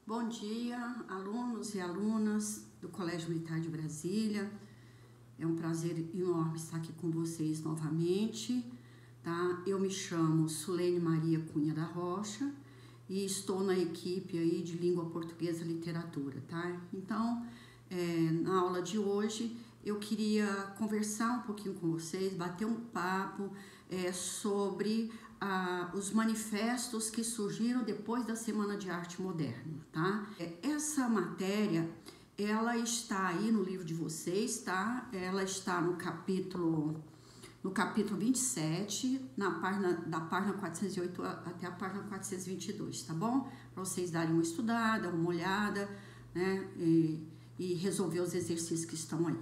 Bom dia, alunos e alunas do Colégio Militar de Brasília. É um prazer enorme estar aqui com vocês novamente, tá? Eu me chamo Sulene Maria Cunha da Rocha e estou na equipe aí de Língua Portuguesa e Literatura, tá? Então, na aula de hoje, eu queria conversar um pouquinho com vocês, bater um papo sobre os manifestos que surgiram depois da Semana de Arte Moderna, tá? Essa matéria, ela está aí no livro de vocês, tá? Ela está no capítulo 27, da página 408 até a página 422, tá bom? Para vocês darem uma estudada, uma olhada, né? E resolver os exercícios que estão aí.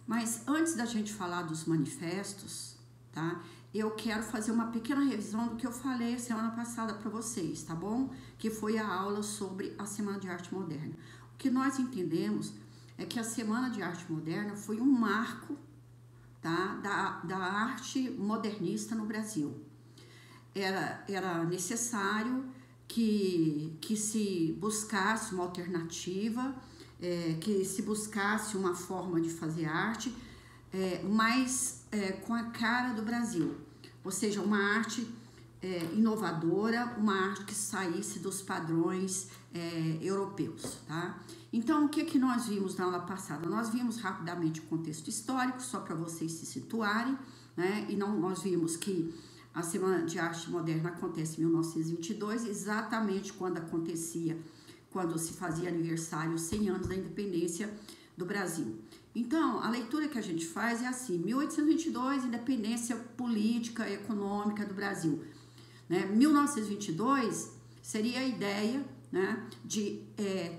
Mas antes da gente falar dos manifestos, tá? Eu quero fazer uma pequena revisão do que eu falei semana passada para vocês, tá bom? Que foi a aula sobre a Semana de Arte Moderna. O que nós entendemos é que a Semana de Arte Moderna foi um marco, tá? da arte modernista no Brasil. Era necessário que se buscasse uma alternativa, que se buscasse uma forma de fazer arte, mas com a cara do Brasil, ou seja, uma arte inovadora, uma arte que saísse dos padrões europeus, tá? Então, o que nós vimos na aula passada? Nós vimos rapidamente o contexto histórico, só para vocês se situarem, né? E nós vimos que a Semana de Arte Moderna acontece em 1922, exatamente quando se fazia aniversário 100 anos da independência do Brasil. Então, a leitura que a gente faz é assim: 1822, independência política e econômica do Brasil. Né? 1922 seria a ideia, né, de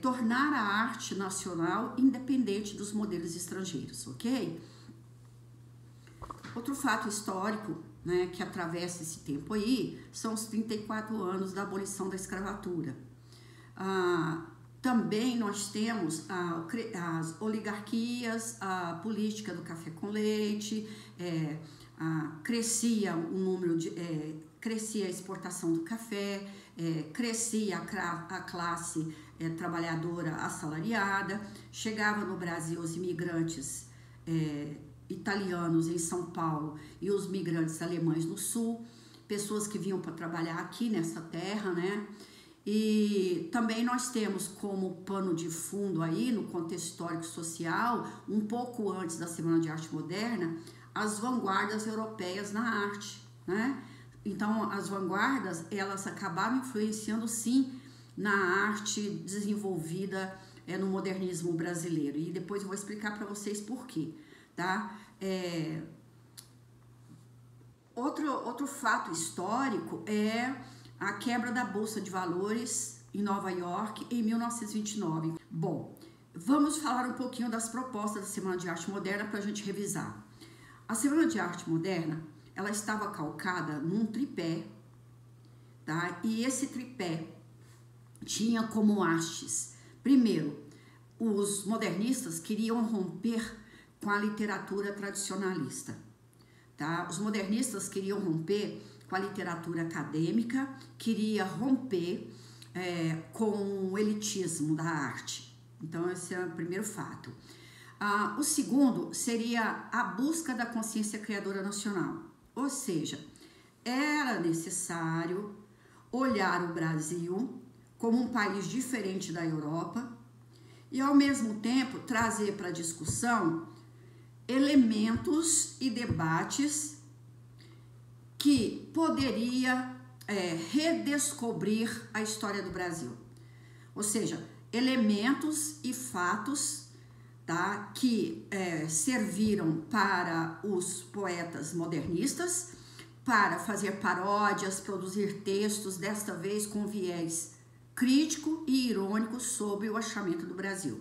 tornar a arte nacional independente dos modelos estrangeiros, ok? Outro fato histórico, né, que atravessa esse tempo aí são os 34 anos da abolição da escravatura. Também nós temos as oligarquias, a política do café com leite, crescia o número crescia a exportação do café, crescia a classe trabalhadora assalariada, chegava no Brasil os imigrantes italianos em São Paulo e os migrantes alemães no Sul, pessoas que vinham para trabalhar aqui nessa terra, né? E também nós temos como pano de fundo aí, no contexto histórico social, um pouco antes da Semana de Arte Moderna, as vanguardas europeias na arte, né? Então, as vanguardas, elas acabaram influenciando, sim, na arte desenvolvida no modernismo brasileiro. E depois eu vou explicar para vocês por quê, tá? Outro fato histórico é a quebra da Bolsa de Valores em Nova York em 1929. Bom, vamos falar um pouquinho das propostas da Semana de Arte Moderna para a gente revisar. A Semana de Arte Moderna, ela estava calcada num tripé, tá? E esse tripé tinha como hastes, primeiro, os modernistas queriam romper com a literatura tradicionalista, tá? Os modernistas queriam romper com a literatura acadêmica, queria romper com o elitismo da arte. Então, esse é o primeiro fato. O segundo seria a busca da consciência criadora nacional, ou seja, era necessário olhar o Brasil como um país diferente da Europa e, ao mesmo tempo, trazer para a discussão elementos e debates que poderia redescobrir a história do Brasil. Ou seja, elementos e fatos, tá, que serviram para os poetas modernistas para fazer paródias, produzir textos, desta vez com viés crítico e irônico sobre o achamento do Brasil.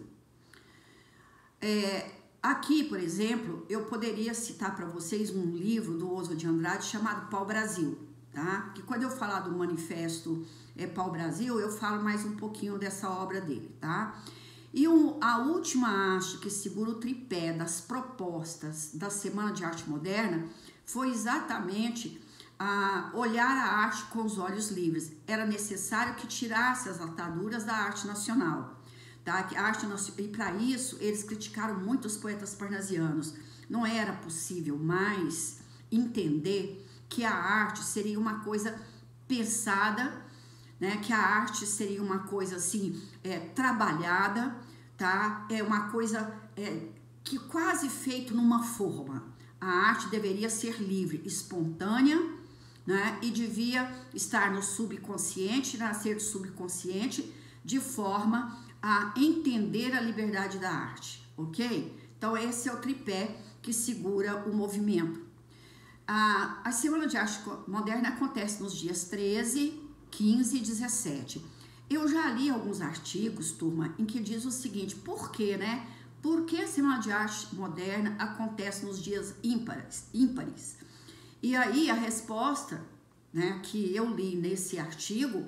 Aqui, por exemplo, eu poderia citar para vocês um livro do Oswald de Andrade chamado Pau-Brasil, tá? Que quando eu falar do manifesto Pau-Brasil, eu falo mais um pouquinho dessa obra dele, tá? E a última haste que segura o tripé das propostas da Semana de Arte Moderna foi exatamente olhar a arte com os olhos livres. Era necessário que tirasse as ataduras da arte nacional. Tá? E para isso, eles criticaram muito os poetas parnasianos. Não era possível mais entender que a arte seria uma coisa pensada, né? Que a arte seria uma coisa assim, trabalhada, tá? É uma coisa que quase feito numa forma. A arte deveria ser livre, espontânea, né? E devia estar no subconsciente, nascer do subconsciente, de forma a entender a liberdade da arte, ok? Então esse é o tripé que segura o movimento. A Semana de Arte Moderna acontece nos dias 13, 15 e 17. Eu já li alguns artigos, turma, em que diz o seguinte: por quê, né? Por que a Semana de Arte Moderna acontece nos dias ímpares? E aí a resposta, né, que eu li nesse artigo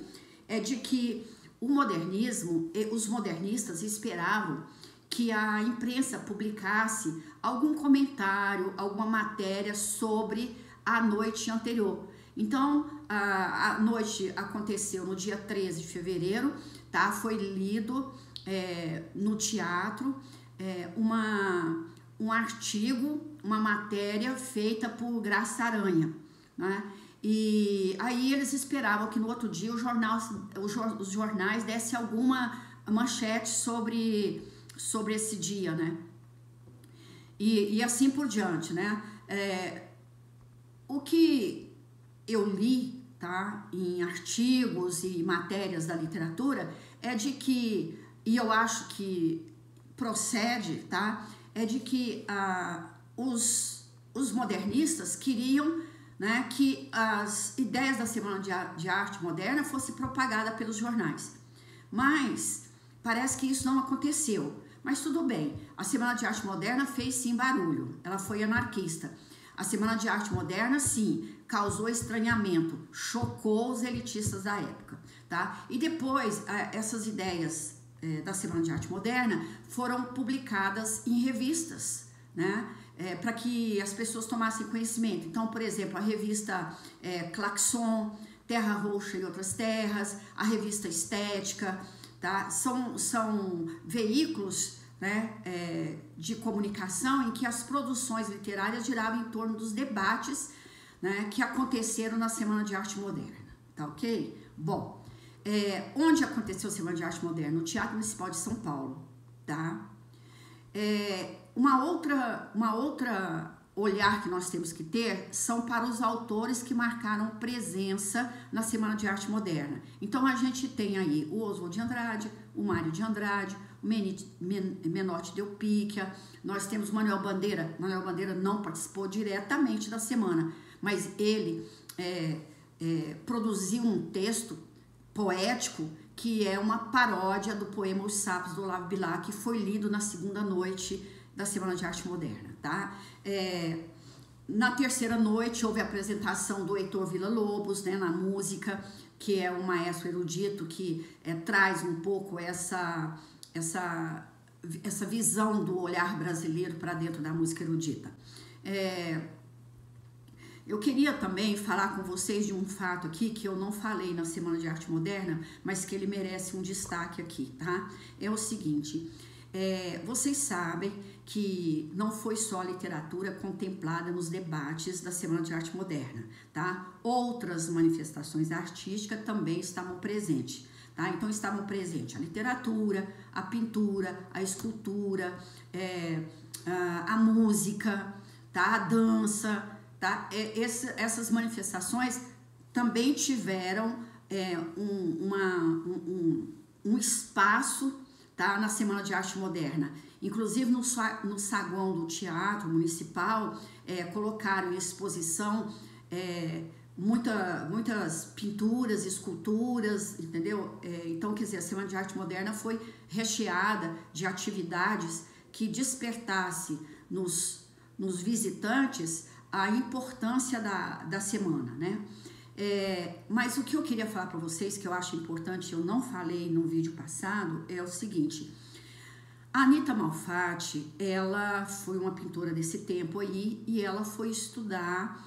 é de que o modernismo, os modernistas esperavam que a imprensa publicasse algum comentário, alguma matéria sobre a noite anterior. Então, a noite aconteceu no dia 13 de fevereiro, tá? Foi lido no teatro um artigo, uma matéria feita por Graça Aranha, né? E aí eles esperavam que no outro dia os jornais dessem alguma manchete sobre esse dia, né? E assim por diante, né? O que eu li, tá, em artigos e matérias da literatura é de que, e eu acho que procede, tá, é de que os modernistas queriam, né, que as ideias da Semana de Arte Moderna fossem propagadas pelos jornais. Mas parece que isso não aconteceu. Mas tudo bem, a Semana de Arte Moderna fez sim barulho, ela foi anarquista. A Semana de Arte Moderna, sim, causou estranhamento, chocou os elitistas da época, tá? E depois, essas ideias da Semana de Arte Moderna foram publicadas em revistas, né? Para que as pessoas tomassem conhecimento. Então, por exemplo, a revista Claxon, Terra Roxa e Outras Terras, a revista Estética, tá? São veículos, né, de comunicação em que as produções literárias giravam em torno dos debates, né, que aconteceram na Semana de Arte Moderna, tá ok? Bom, onde aconteceu a Semana de Arte Moderna? No Teatro Municipal de São Paulo, tá? Uma outra olhar que nós temos que ter são para os autores que marcaram presença na Semana de Arte Moderna. Então a gente tem aí o Oswald de Andrade, o Mário de Andrade, o Menotti de Opíquia, nós temos Manuel Bandeira. Manuel Bandeira não participou diretamente da semana, mas ele produziu um texto poético que é uma paródia do poema Os Sapos, do Olavo Bilac, que foi lido na segunda noite da Semana de Arte Moderna, tá? Na terceira noite houve a apresentação do Heitor Villa-Lobos, né, na música, que é um maestro erudito que traz um pouco essa visão do olhar brasileiro para dentro da música erudita. Eu queria também falar com vocês de um fato aqui que eu não falei na Semana de Arte Moderna, mas que ele merece um destaque aqui, tá? É o seguinte, vocês sabem que não foi só a literatura contemplada nos debates da Semana de Arte Moderna, tá? Outras manifestações artísticas também estavam presentes, tá? Então estavam presentes a literatura, a pintura, a escultura, a música, tá? A dança, tá? Essas manifestações também tiveram um espaço, tá, na Semana de Arte Moderna. Inclusive no saguão do Teatro Municipal colocaram em exposição muitas pinturas, esculturas, entendeu? Então, quer dizer, a Semana de Arte Moderna foi recheada de atividades que despertasse nos visitantes a importância da semana, né? Mas o que eu queria falar para vocês, que eu acho importante, eu não falei no vídeo passado, é o seguinte: a Anita Malfatti, ela foi uma pintora desse tempo aí, e ela foi estudar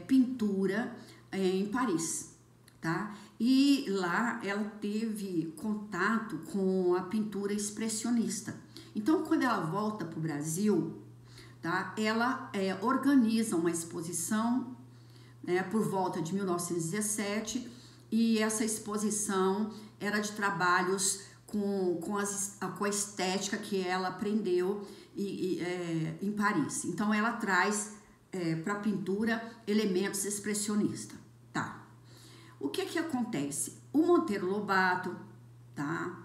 pintura em Paris, tá? E lá ela teve contato com a pintura expressionista. Então, quando ela volta para o Brasil, tá? Ela organiza uma exposição, né, por volta de 1917, e essa exposição era de trabalhos com a estética que ela aprendeu em Paris. Então, ela traz para a pintura elementos expressionistas, tá? O que acontece? O Monteiro Lobato, tá,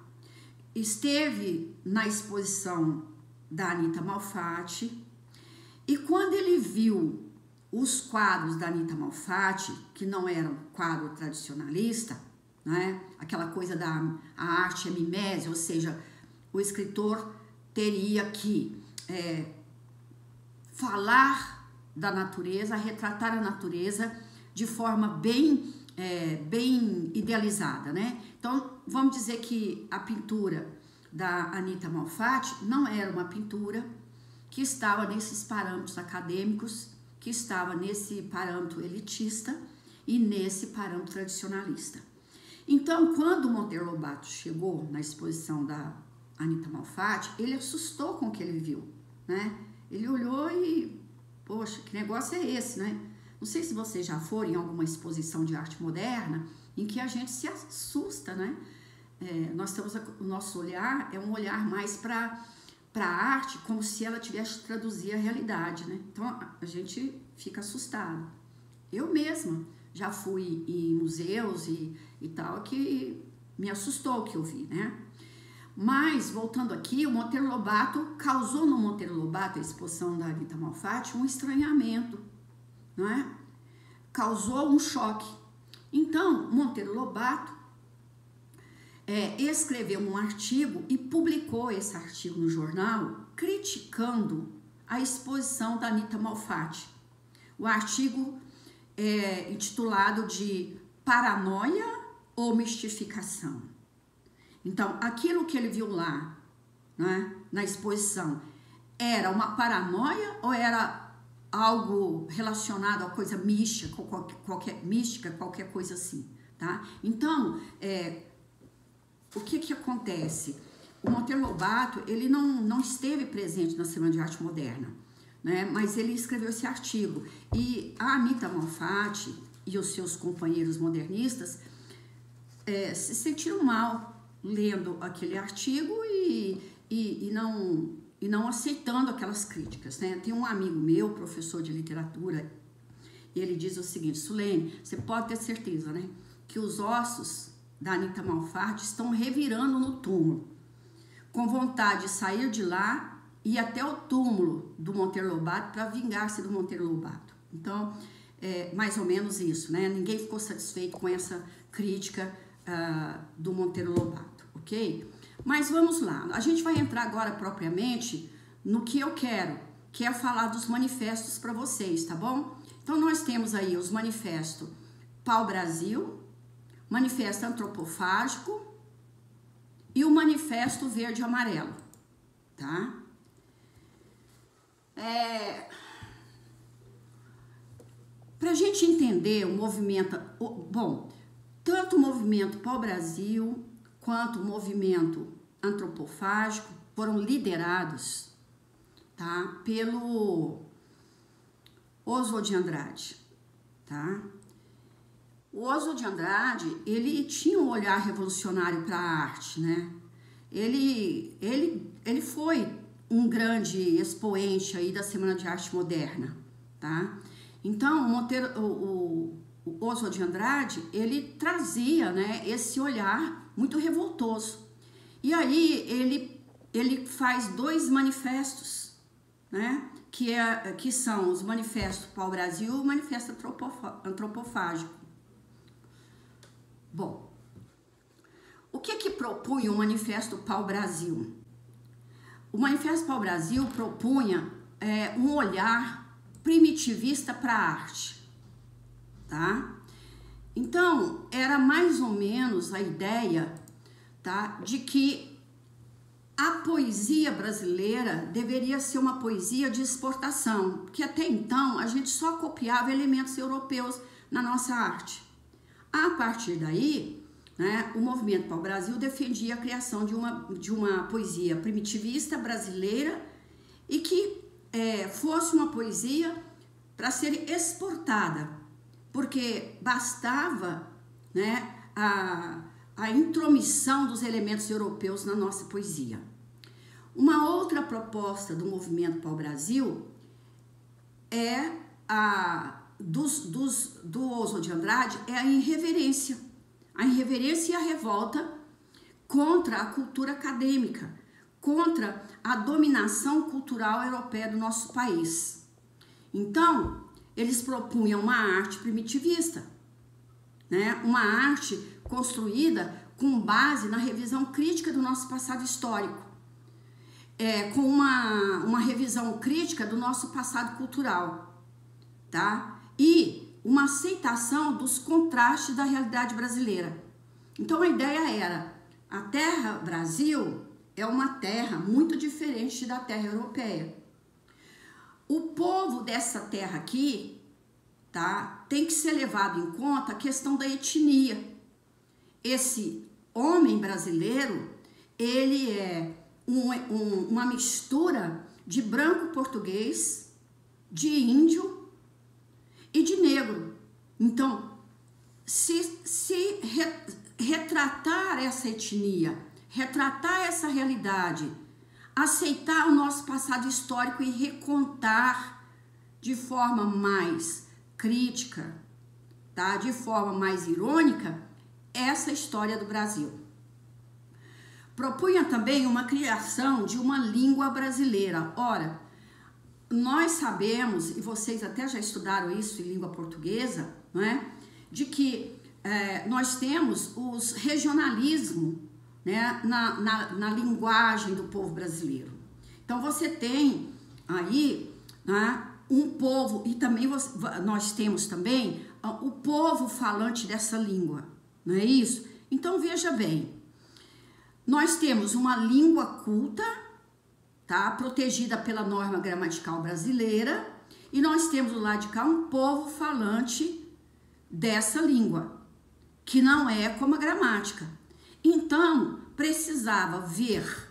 esteve na exposição da Anita Malfatti, e quando ele viu os quadros da Anita Malfatti, que não eram quadro tradicionalista, né, aquela coisa da arte é mimese, ou seja, o escritor teria que falar da natureza, retratar a natureza de forma bem idealizada, né? Então, vamos dizer que a pintura da Anita Malfatti não era uma pintura que estava nesses parâmetros acadêmicos, que estava nesse parâmetro elitista e nesse parâmetro tradicionalista. Então, quando o Monteiro Lobato chegou na exposição da Anita Malfatti, ele assustou com o que ele viu, né? Ele olhou e, poxa, que negócio é esse, né? Não sei se vocês já foram em alguma exposição de arte moderna em que a gente se assusta, né? Nós temos o nosso olhar, é um olhar mais para a arte, como se ela tivesse que traduzir a realidade, né? Então, a gente fica assustado. Eu mesma já fui em museus e tal, que me assustou o que eu vi, né? Mas, voltando aqui, o Monteiro Lobato causou no Monteiro Lobato, a exposição da Anita Malfatti, um estranhamento, não é? Causou um choque. Então, Monteiro Lobato escreveu um artigo e publicou esse artigo no jornal, criticando a exposição da Anita Malfatti. O artigo é intitulado de Paranoia ou Mistificação. Então, aquilo que ele viu lá, né, na exposição, era uma paranoia ou era algo relacionado a coisa mística, qualquer coisa assim, tá? Então, o que acontece? O Monteiro Lobato, ele não esteve presente na Semana de Arte Moderna, né? Mas ele escreveu esse artigo. E a Anita Malfatti e os seus companheiros modernistas se sentiram mal lendo aquele artigo e não aceitando aquelas críticas, né? Tem um amigo meu, professor de literatura, e ele diz o seguinte: Sulene, você pode ter certeza, né, que os ossos da Anita Malfatti estão revirando no túmulo, com vontade de sair de lá e ir até o túmulo do Monteiro Lobato para vingar-se do Monteiro Lobato. Então, mais ou menos isso, né? Ninguém ficou satisfeito com essa crítica do Monteiro Lobato, ok? Mas vamos lá, a gente vai entrar agora propriamente no que eu quero, que é falar dos manifestos para vocês, tá bom? Então, nós temos aí os manifestos Pau-Brasil, Manifesto Antropofágico e o Manifesto Verde e Amarelo, tá? Pra gente entender o movimento, tanto o movimento Pau-Brasil quanto o movimento antropofágico foram liderados, tá, pelo Oswald de Andrade, tá? O Oswald de Andrade, ele tinha um olhar revolucionário para a arte, né? Ele foi um grande expoente aí da Semana de Arte Moderna, tá? Então, o Oswald de Andrade, ele trazia, né, esse olhar muito revoltoso. E aí ele faz dois manifestos, né, que são os manifestos Pau-Brasil e o manifesto antropofágico. Bom, o que propunha o manifesto Pau-Brasil? O manifesto Pau-Brasil propunha um olhar primitivista para a arte, tá? Então, era mais ou menos a ideia, tá, de que a poesia brasileira deveria ser uma poesia de exportação, porque até então a gente só copiava elementos europeus na nossa arte. A partir daí, né, o Movimento Pau-Brasil defendia a criação de uma poesia primitivista brasileira e que fosse uma poesia para ser exportada, porque bastava, né, a intromissão dos elementos europeus na nossa poesia. Uma outra proposta do Movimento Pau-Brasil é do Oswald de Andrade, é a irreverência e a revolta contra a cultura acadêmica, contra a dominação cultural europeia do nosso país. Então, eles propunham uma arte primitivista, né? Uma arte construída com base na revisão crítica do nosso passado histórico, com uma revisão crítica do nosso passado cultural, tá? E uma aceitação dos contrastes da realidade brasileira. Então a ideia era, a terra Brasil é uma terra muito diferente da terra europeia. O povo dessa terra aqui, tá, tem que ser levado em conta a questão da etnia. Esse homem brasileiro, ele é uma mistura de branco português, de índio e de negro. Então, se retratar essa etnia, retratar essa realidade, aceitar o nosso passado histórico e recontar de forma mais crítica, tá? De forma mais irônica, essa história do Brasil. Propunha também uma criação de uma língua brasileira. Ora, nós sabemos, e vocês até já estudaram isso em língua portuguesa, não é? De que nós temos os regionalismos, né, na linguagem do povo brasileiro. Então você tem aí, né, um povo, e também nós temos também o povo falante dessa língua, não é isso? Então veja bem, nós temos uma língua culta, tá, protegida pela norma gramatical brasileira, e nós temos do lado de cá um povo falante dessa língua, que não é como a gramática. Então, precisava ver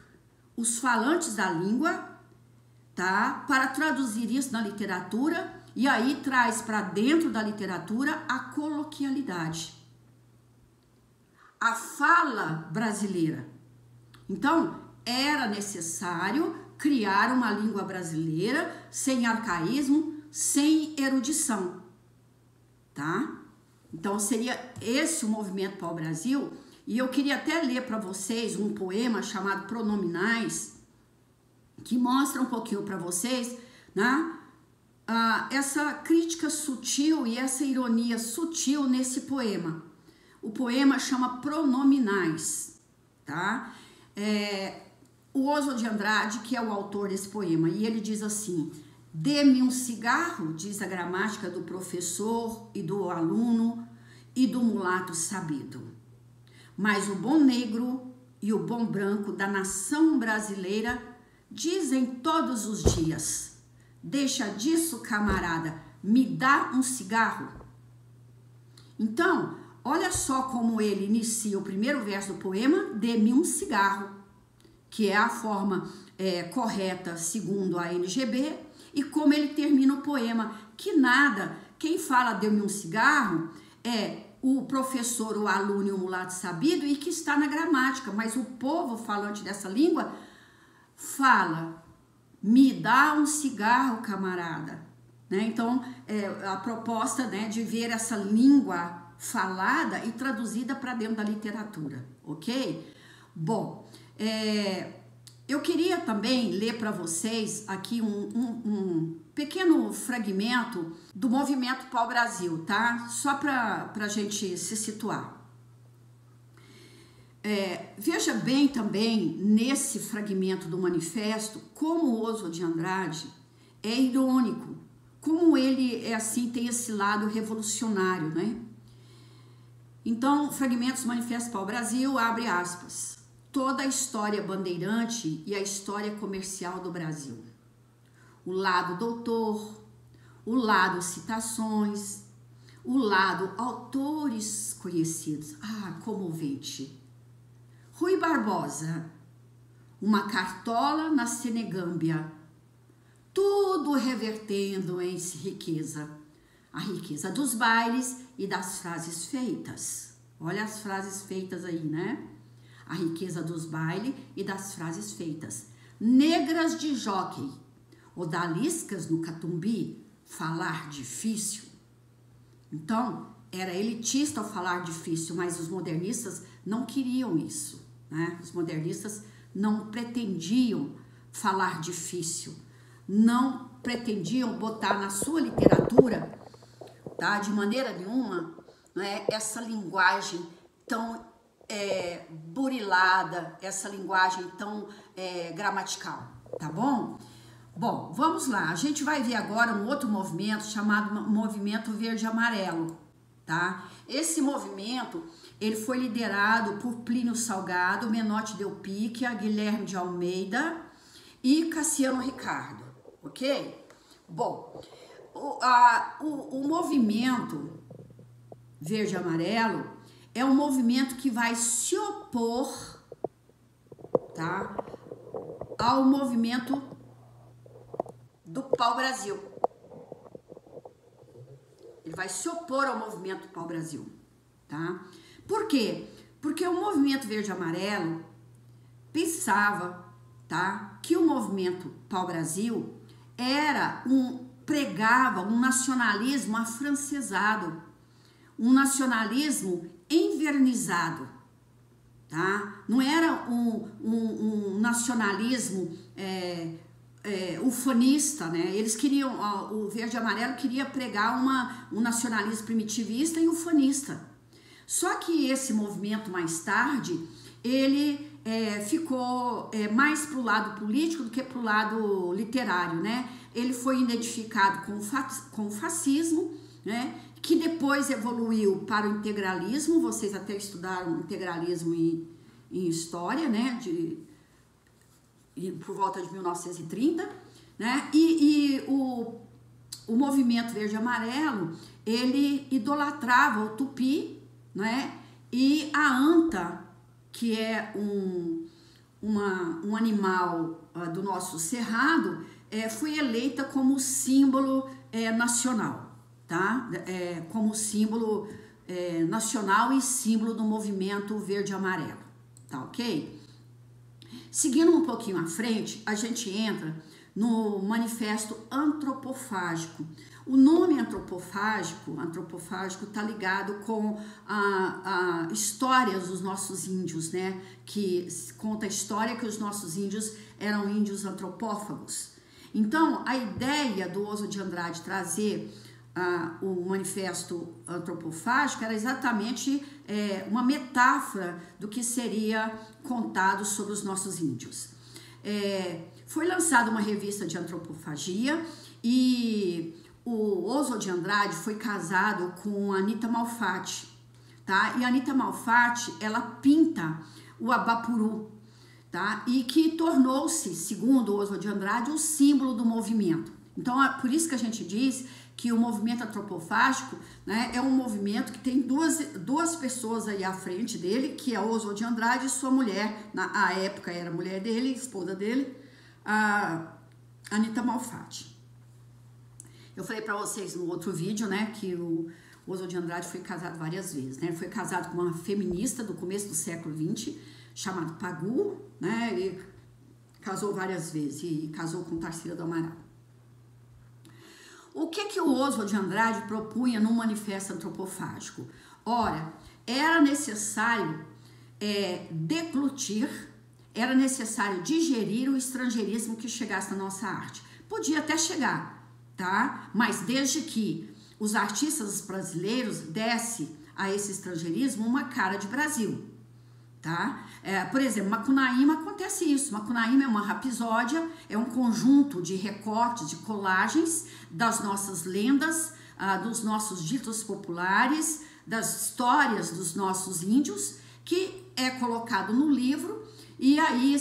os falantes da língua, tá, para traduzir isso na literatura, e aí traz para dentro da literatura a coloquialidade, a fala brasileira. Então, era necessário criar uma língua brasileira sem arcaísmo, sem erudição, tá? Então, seria esse o Movimento Pau-Brasil. E eu queria até ler para vocês um poema chamado Pronominais, que mostra um pouquinho para vocês, né, essa crítica sutil e essa ironia sutil nesse poema. O poema chama Pronominais, tá? O Oswald de Andrade, que é o autor desse poema, e ele diz assim: dê-me um cigarro, diz a gramática do professor e do aluno e do mulato sabido. Mas o bom negro e o bom branco da nação brasileira dizem todos os dias: deixa disso, camarada, me dá um cigarro. Então, olha só como ele inicia o primeiro verso do poema, dê-me um cigarro, que é a forma correta segundo a NGB, e como ele termina o poema, que nada, quem fala dê-me um cigarro é o professor, o aluno e o mulato sabido, e que está na gramática, mas o povo falante dessa língua fala, me dá um cigarro, camarada. Né? Então, a proposta, né, de ver essa língua falada e traduzida para dentro da literatura, ok? Bom, eu queria também ler para vocês aqui um pequeno fragmento do Movimento Pau-Brasil, tá? Só para a gente se situar. Veja bem também nesse fragmento do manifesto como o Oswald de Andrade é irônico, como ele assim tem esse lado revolucionário, né? Então, fragmentos do Manifesto Pau-Brasil, abre aspas. Toda a história bandeirante e a história comercial do Brasil. O lado doutor, o lado citações, o lado autores conhecidos. Comovente. Rui Barbosa, Uma Cartola na Senegâmbia. Tudo revertendo em riqueza. A riqueza dos bailes e das frases feitas. Olha as frases feitas aí, né? A riqueza dos bailes e das frases feitas. Negras de Jockey. Odaliscas no Catumbi. Falar difícil. Então, era elitista ao falar difícil, mas os modernistas não queriam isso, né? Os modernistas não pretendiam falar difícil, não pretendiam botar na sua literatura, tá, de maneira nenhuma, né, essa linguagem tão burilada, essa linguagem tão gramatical, tá bom? Bom, vamos lá, a gente vai ver agora um outro movimento chamado Movimento Verde Amarelo, tá? Esse movimento, ele foi liderado por Plínio Salgado, Menotti Del Picchia, Guilherme de Almeida e Cassiano Ricardo, ok? Bom, o movimento Verde Amarelo é um movimento que vai se opor, tá, ao movimento do Pau-Brasil. Ele vai se opor ao movimento Pau-Brasil, tá? Por quê? Porque o movimento Verde-Amarelo pensava, tá, que o movimento Pau-Brasil pregava um nacionalismo afrancesado, um nacionalismo envernizado, tá? Não era um nacionalismo ufanista, né? Eles queriam, o Verde e Amarelo queria pregar um nacionalismo primitivista e ufanista. Só que esse movimento mais tarde, ele ficou mais pro lado político do que pro lado literário, né? Ele foi identificado com o fascismo, né? Que depois evoluiu para o integralismo. Vocês até estudaram integralismo em história, né? Por volta de 1930, né? E o movimento Verde e Amarelo, ele idolatrava o tupi, né? E a anta, que é um animal do nosso cerrado, foi eleita como símbolo nacional, tá? Como símbolo nacional e símbolo do movimento Verde e Amarelo, tá ok? Seguindo um pouquinho à frente, a gente entra no manifesto antropofágico. O nome antropofágico está ligado com a histórias dos nossos índios, né? Que conta a história que os nossos índios eram índios antropófagos. Então, a ideia do Oswald de Andrade trazer o manifesto antropofágico era exatamente uma metáfora do que seria contado sobre os nossos índios. Foi lançada uma revista de antropofagia e o Oswald de Andrade foi casado com a Anita Malfatti, tá? E a Anita Malfatti, ela pinta o Abapuru, tá? E que tornou-se, segundo o Oswald de Andrade, o símbolo do movimento. Então, por isso que a gente diz que o movimento antropofágico, né, é um movimento que tem duas pessoas aí à frente dele, que é Oswald de Andrade e sua mulher, na época era mulher dele, esposa dele, a Anita Malfatti. Eu falei para vocês no outro vídeo, né, que o Oswald de Andrade foi casado várias vezes, né? Ele foi casado com uma feminista do começo do século XX, chamada Pagu, né? Ele casou várias vezes e casou com Tarsila do Amaral. O que o Oswald de Andrade propunha no manifesto antropofágico? Ora, era necessário deglutir, era necessário digerir o estrangeirismo que chegasse na nossa arte. Podia até chegar, tá? Mas desde que os artistas brasileiros dessem a esse estrangeirismo uma cara de Brasil, tá? Por exemplo, Macunaíma acontece isso. Macunaíma é uma rapsódia, é um conjunto de recortes, de colagens das nossas lendas, dos nossos ditos populares, das histórias dos nossos índios, que é colocado no livro e aí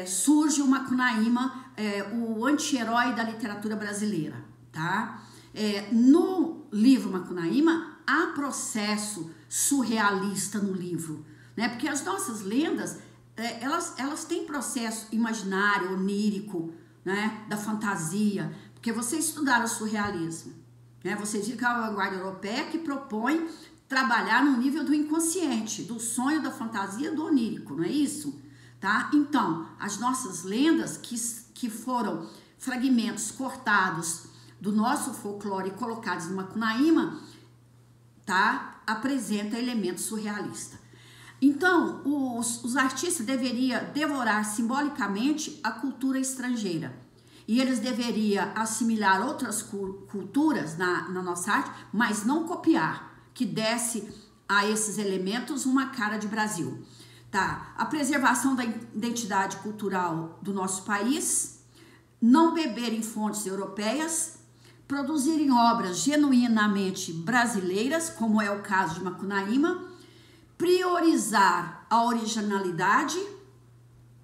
surge o Macunaíma, o anti-herói da literatura brasileira, tá? No livro Macunaíma, há processo surrealista no livro, né? Porque as nossas lendas, elas têm processo imaginário, onírico, né? Da fantasia, porque vocês estudaram o surrealismo, né? Vocês viram que é a vanguarda europeia que propõe trabalhar no nível do inconsciente, do sonho, da fantasia, do onírico, não é isso? Tá? Então, as nossas lendas, que foram fragmentos cortados do nosso folclore e colocados no Macunaíma, tá? Apresenta elementos surrealistas. Então, os artistas deveriam devorar simbolicamente a cultura estrangeira. E eles deveriam assimilar outras culturas na nossa arte, mas não copiar, que desse a esses elementos uma cara de Brasil. Tá? A preservação da identidade cultural do nosso país, não beber em fontes europeias, produzirem obras genuinamente brasileiras, como é o caso de Macunaíma, priorizar a originalidade,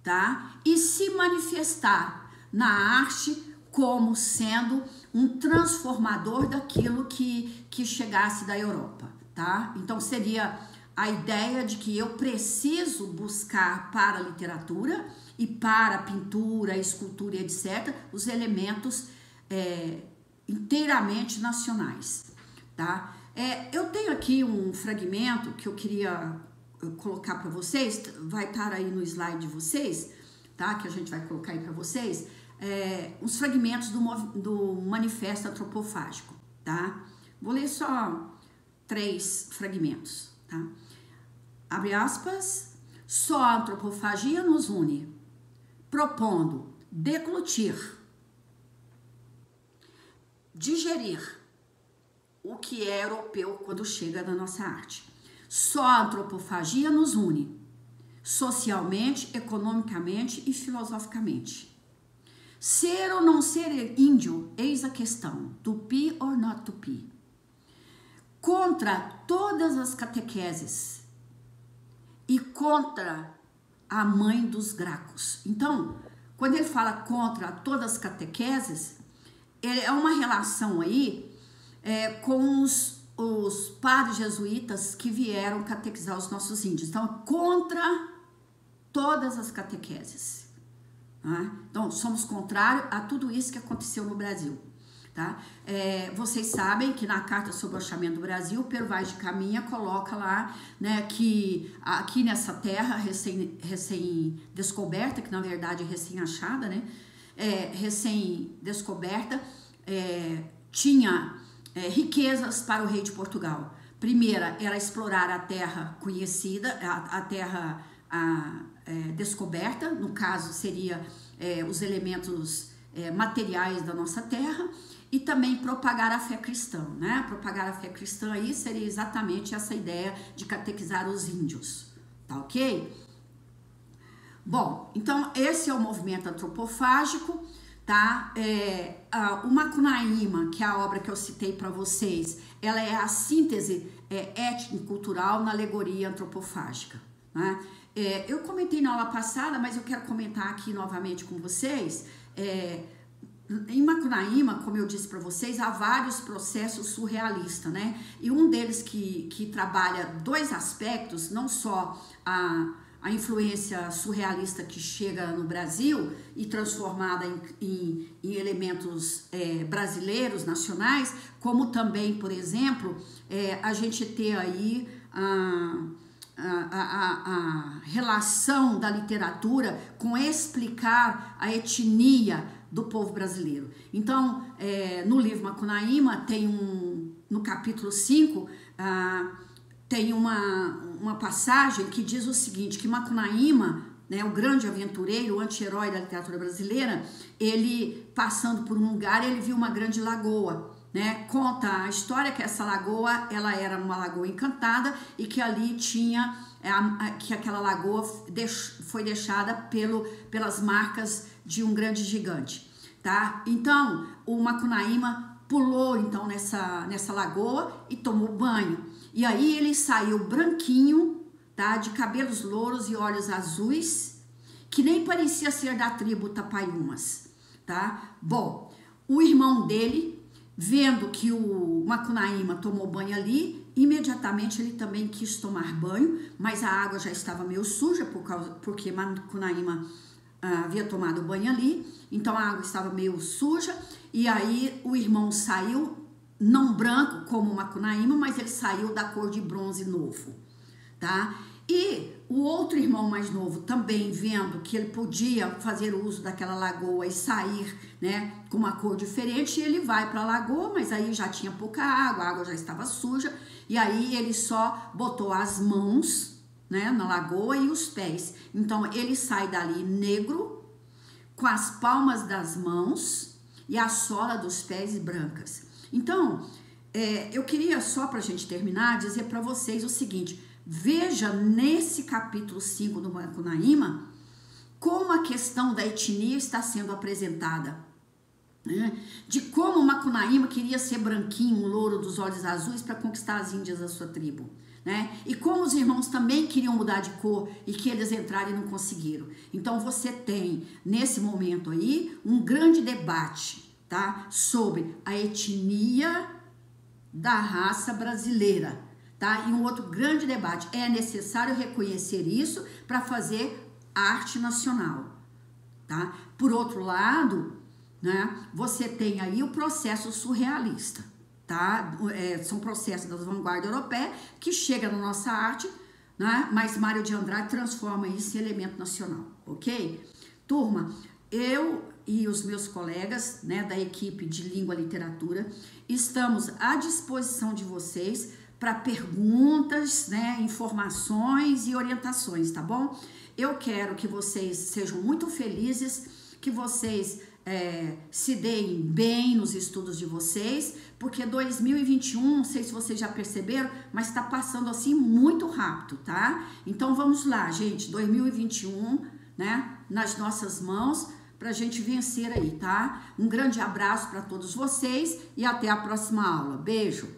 tá? E se manifestar na arte como sendo um transformador daquilo que chegasse da Europa, tá? Então seria a ideia de que eu preciso buscar para a literatura e para a pintura, a escultura e etc., os elementos inteiramente nacionais, tá? Eu tenho aqui um fragmento que eu queria colocar para vocês, vai estar aí no slide de vocês, tá? Que a gente vai colocar aí para vocês, uns fragmentos do Manifesto Antropofágico, tá? Vou ler só 3 fragmentos, tá? Abre aspas, só a antropofagia nos une, propondo deglutir, digerir o que é europeu quando chega na nossa arte. Só a antropofagia nos une, socialmente, economicamente e filosoficamente. Ser ou não ser índio, eis a questão, tupi or not tupi. Contra todas as catequeses e contra a mãe dos Gracos. Então, quando ele fala contra todas as catequeses, é uma relação aí com os padres jesuítas que vieram catequizar os nossos índios. Então, contra todas as catequeses. Tá? Então, somos contrários a tudo isso que aconteceu no Brasil. Tá? Vocês sabem que na Carta sobre o Achamento do Brasil, Pero Vaz de Caminha coloca lá, né, que aqui nessa terra recém-descoberta, que na verdade é recém-achada, né, recém-descoberta, tinha riquezas para o rei de Portugal. Primeira era explorar a terra conhecida, a terra descoberta, no caso seria os elementos materiais da nossa terra, e também propagar a fé cristã, né? Propagar a fé cristã aí seria exatamente essa ideia de catequizar os índios, tá ok? Bom, então esse é o movimento antropofágico, tá? O Macunaíma, que é a obra que eu citei para vocês, ela é a síntese étnico-cultural na alegoria antropofágica, né? Eu comentei na aula passada, mas eu quero comentar aqui novamente com vocês. Em Macunaíma, como eu disse para vocês, há vários processos surrealistas, né? E um deles que trabalha 2 aspectos, não só a influência surrealista que chega no Brasil e transformada em elementos brasileiros, nacionais, como também, por exemplo, a gente ter aí a relação da literatura com explicar a etnia do povo brasileiro. Então, no livro Macunaíma, tem no capítulo 5, tem uma passagem que diz o seguinte, que Macunaíma, né, o grande aventureiro, o anti-herói da literatura brasileira, ele, passando por um lugar, ele viu uma grande lagoa, né? Conta a história que essa lagoa, ela era uma lagoa encantada e que ali tinha, que aquela lagoa foi deixada pelas marcas de um grande gigante, tá? Então, o Macunaíma pulou então nessa lagoa e tomou banho. E aí ele saiu branquinho, tá? De cabelos louros e olhos azuis, que nem parecia ser da tribo Tapaiumas, tá? Bom, o irmão dele vendo que o Macunaíma tomou banho ali, imediatamente ele também quis tomar banho, mas a água já estava meio suja, porque Macunaíma havia tomado banho ali, então a água estava meio suja, e aí o irmão saiu, não branco como o Macunaíma, mas ele saiu da cor de bronze novo, tá? E o outro irmão mais novo também vendo que ele podia fazer uso daquela lagoa e sair, né, com uma cor diferente, ele vai para a lagoa, mas aí já tinha pouca água, a água já estava suja, e aí ele só botou as mãos, né, na lagoa e os pés. Então ele sai dali negro, com as palmas das mãos e a sola dos pés brancas. Então, eu queria só para a gente terminar dizer para vocês o seguinte: veja nesse capítulo 5 do Macunaíma como a questão da etnia está sendo apresentada, né? De como o Macunaíma queria ser branquinho, um louro dos olhos azuis para conquistar as índias da sua tribo, né? E como os irmãos também queriam mudar de cor e que eles entraram e não conseguiram. Então você tem nesse momento aí um grande debate, tá? Sobre a etnia da raça brasileira. Tá? E um outro grande debate, é necessário reconhecer isso para fazer arte nacional, tá? Por outro lado, né, você tem aí o processo surrealista, tá? São processos da vanguarda europeia que chega na nossa arte, né, mas Mário de Andrade transforma isso em elemento nacional, ok? Turma, eu e os meus colegas, né, da equipe de Língua e Literatura, estamos à disposição de vocês para perguntas, né, informações e orientações, tá bom? Eu quero que vocês sejam muito felizes, que vocês se deem bem nos estudos de vocês, porque 2021, não sei se vocês já perceberam, mas está passando assim muito rápido, tá? Então vamos lá, gente, 2021, né, nas nossas mãos, pra gente vencer aí, tá? Um grande abraço para todos vocês e até a próxima aula. Beijo!